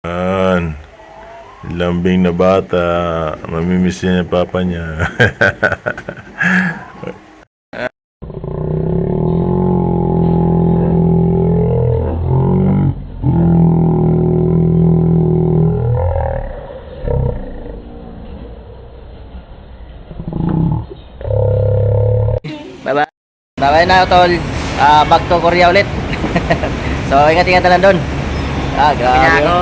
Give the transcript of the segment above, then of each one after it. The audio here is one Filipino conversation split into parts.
Yan, lambing na bata, mamimiss niya yung papa niya. Bye-bye. Bye-bye na, tol. Back to Korea ulit. So, ingat-ingat na lang doon. Grabe. Ako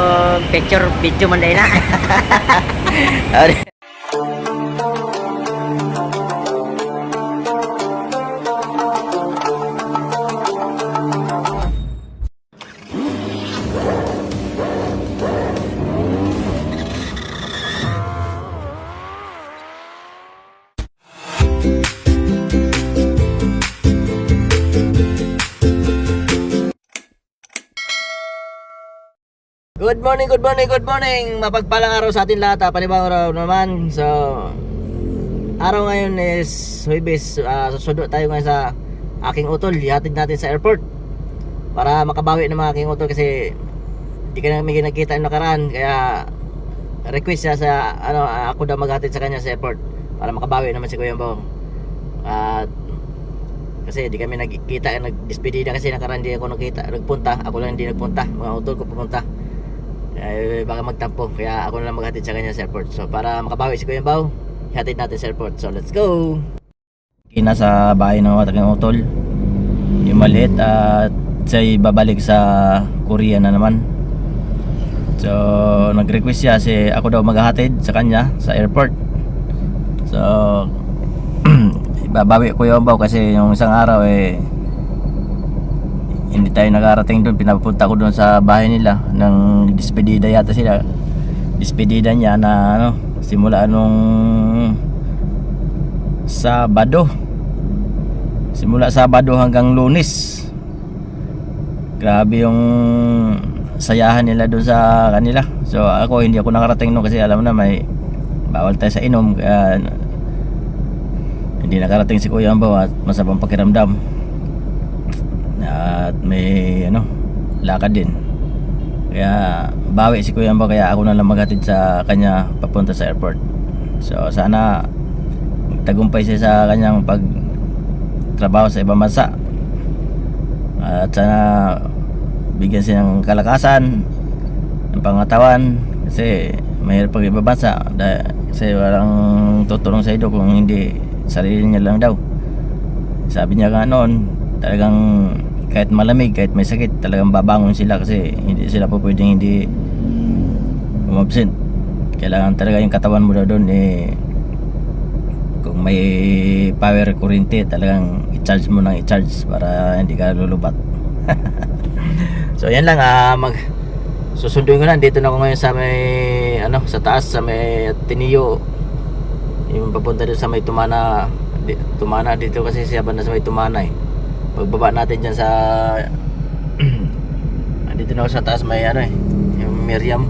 picture video man dahil na. Good morning, good morning, good morning. Mapagpalang araw sa atin lahat. Panibang araw naman. So, araw ngayon is Huwebes. Susundo tayo ngayon sa aking utol. Ihatid natin sa airport para makabawi ng mga aking utol kasi hindi ka namin nakita yung nakaraan. Kaya request siya sa ako daw maghatid sa kanya sa airport para makabawi naman si Kuya Bong. At kasi di kami nagkita, nagdespedida kasi nakaraan di ako nagpunta. Ako lang hindi nagpunta. Mga utol ko pumunta. Baka magtampo, kaya ako na lang maghatid sa kanya sa airport. So para makabawi si Kuya Bao, ihatid natin sa airport. So let's go. Nasa bahay ng aking utol yung maliit at siya'y babalik sa Korea na naman. So nag-request siya si ako daw maghatid sa kanya sa airport. So babawi Kuya Bao kasi yung isang araw hindi tayo nakarating doon. Pinapunta ko doon sa bahay nila ng despedida yata sila. Despedida niya na simula nung Sabado. Simula Sabado hanggang Lunes. Grabe yung sayahan nila doon sa kanila. So ako hindi ako nakarating doon kasi alam na may bawal tayo sa inom. Kaya hindi nakarating si Kuya Ambaw at masabang pakiramdam. At may lakad din. Kaya bawi si Kuya Ambaw, kaya ako na lang maghatid sa kanya papunta sa airport. So sana magtagumpay siya sa kanyang pagtrabaho sa ibang bansa. At sana bigyan siya ng kalakasan, ng pangatawan, kasi mahirap pag ibang bansa kasi walang tutulong sa iyo kung hindi sarili niya lang daw. Sabi niya nga noon, talagang kahit malamig, kahit may sakit, talagang babangon sila kasi hindi sila po pwedeng hindi umabsent. Kailangan talaga yung katawan mo daw doon kung may power kuryente, talagang i-charge mo ng i-charge para hindi ka lulubat. So yan lang, susunduin ko lang. Dito na ako ngayon sa may sa taas, sa may Tinio, yung papunta doon sa may Tumana dito kasi siya banda sa may Tumana pagbaba natin dyan sa dito na ako sa taas may yung Miriam.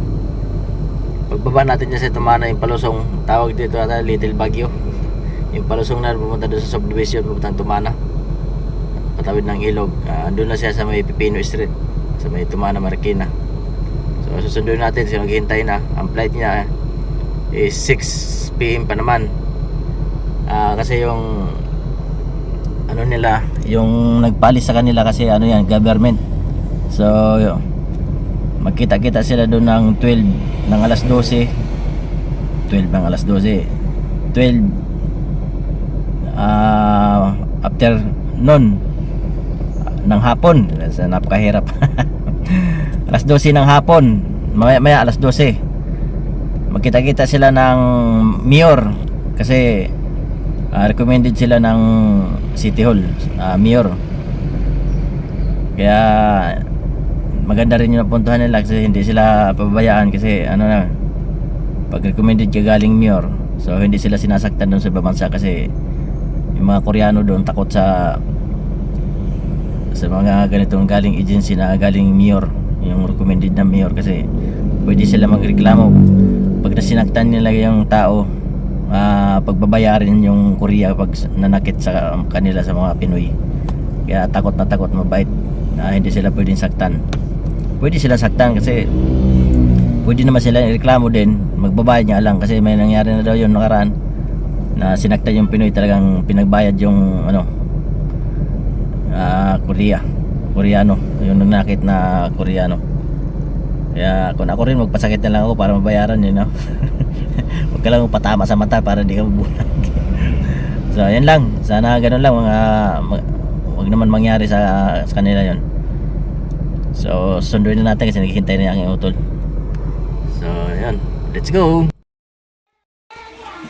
Pagbaba natin dyan sa Tumana, yung palusong tawag dito Little Baguio, yung palusong na pumunta doon sa subdivision pupuntang Tumana patawid ng ilog. Doon na siya sa may Pipino Street sa may Tumana Marikina. So susunduin natin, so naghihintay na. Ang flight niya is 6 PM pa naman. Kasi yung nila, yung nagpalis sa kanila kasi yan, government. So magkita-kita sila doon ng 12 ng alas 12 ng alas 12 12 after noon ng hapon. Napakahirap. Alas 12 ng hapon, maya alas 12 magkita-kita sila ng mayor kasi recommended sila ng City Hall, mayor. Kaya maganda rin yung napuntuhan nila kasi hindi sila pababayaan kasi pag recommended ka galing mayor, so hindi sila sinasaktan doon sa ibang bansa kasi yung mga Koreano doon takot sa mga ganitong galing agency na galing mayor, yung recommended na mayor, kasi pwede sila magreklamo pag nasinaktan nila yung tao. Pagbabayarin yung Korea pag nanakit sa kanila sa mga Pinoy. Kaya takot na takot, mabait, hindi sila pwedeng saktan. Pwede sila saktan kasi pwede naman sila ireklamo din, magbabayad nga lang kasi may nangyari na daw yun nakaraan na sinaktan yung Pinoy, talagang pinagbayad yung Koreano, yung nanakit na Koreano. Kaya kung ako rin, magpasakit na lang ako para mabayaran yun, no? Huwag ka lang patama sa mata para di ka mabulag. So yan lang, sana ganun lang, wag naman mangyari sa kanila yon. So sunduin na natin kasi naghihintay na yung aking utol. So yan, let's go.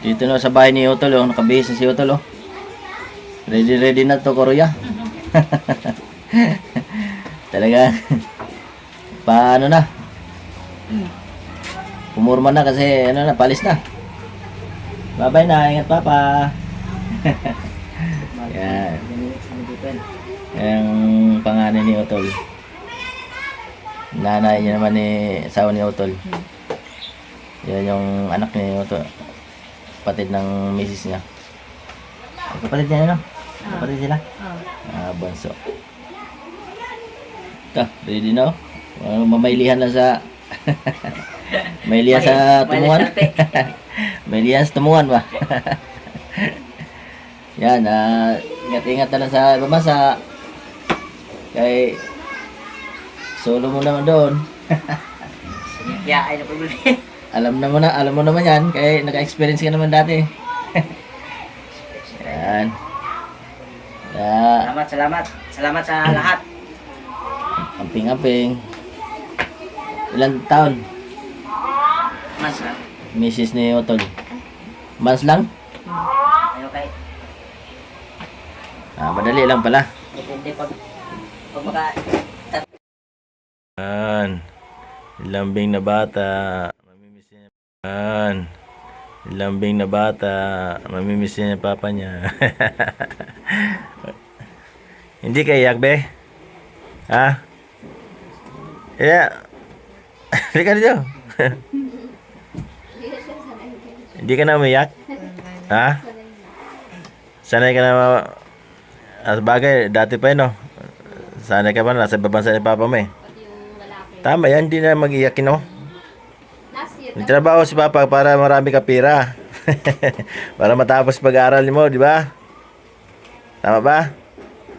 Dito na sa bahay ni utol, nakabihis na si utol. Ready na to, Korea. Talaga paano na, pumurma na kasi palis na. Bye na, ingat papa. Yan yung panganay ni utol, nanay niya naman ni asawa ni utol. Yan yung anak ni utol, kapatid ng misis niya. Kapatid niya, kapatid sila. Bunso. Ready na. Mamaylihan lang sa maylihan sa tumuan. Maylihan sa tumuan ba? Yan, ingat-ingat na lang sa bumasa. Kay solo mo naman doon. Kaya ay na problema. Alam mo naman yan, kay naka-experience ka naman dati. Yan. Salamat sa lahat. Amping-amping. Ilan taon? Mas na. Mrs. ni Otol. Months lang? Ayaw kay. Madali lang pala. Depende pag maka. Yan. Lambing na bata. Mamimiss niya. Yan. Lambing na bata. Mamimiss niya yung papa niya. Hindi ka iyak, be? Ha? Yeah. Hindi ka dito. Hindi ka na umiyak? Ha? Sanay ka na bagay, dati pa yun, no? Sanay ka pa na, nasa babansa ni papa mo eh. Tama yan, hindi na mag-iyak, no? Nagtrabaho si papa para marami ka pira. Para matapos pag-aaral mo, di ba? Tama ba?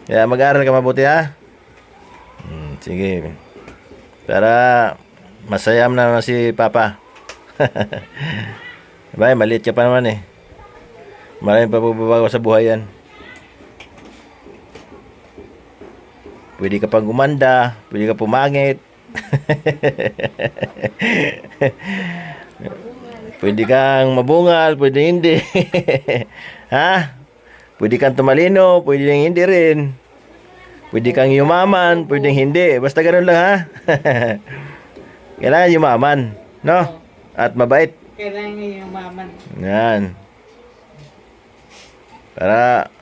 Kaya mag-aaral ka mabuti, ha? Sige. Para masayam na si papa. Diba, maliit ka pa naman eh. Maraming pababago sa buhay yan. Pwede ka pang gumanda, pwede ka pumangit. Pwede kang mabungal, pwede hindi. Ha? Pwede kang tumalino, pwede hindi rin. Pwede kang yumaman, pwede hindi. Basta ganun lang, ha? Kailangan yumaman, no? At mabait. Kailangan yumaman. Yan. Para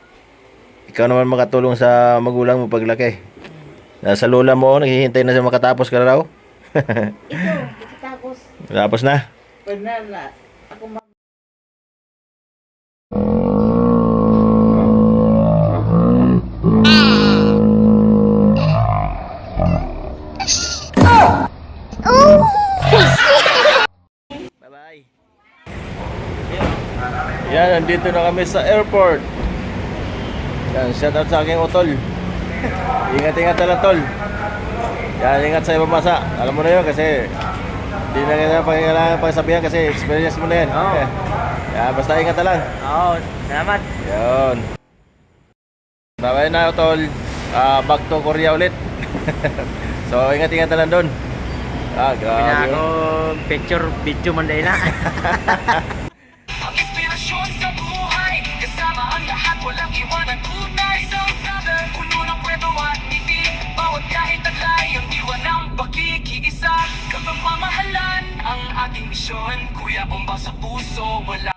ikaw naman makatulong sa magulang mo paglaki. Nasa lola mo, naghihintay na siya makatapos ka raw. Ito, tapos. Tapos na. Pwede na. Ako Bye-bye. Yan, nandito na kami sa airport. Yan, shout out sa aking utol. Ingat-ingat na lang, tol. Yan, ingat sa ibang bansa. Alam mo na yun kasi hindi na kailangan kailangan pagsabihan kasi experience mo na yan. Yan, basta ingat na lang. Oo, salamat. Yun. Bye-bye na, tol. Back to Korea ulit. So, ingat-ingat na lang doon. Grabe. Ako picture video man dahil na. Ang inspirasyon sa buhay, kasama ang lahat, walang iwanan tunay sa brother. Puno ng kwento at ngiti, bawat kahit taglay, ang diwa ng pakikiisa. Kapamamahalan ang ating misyon, kuya, bomba sa puso, wala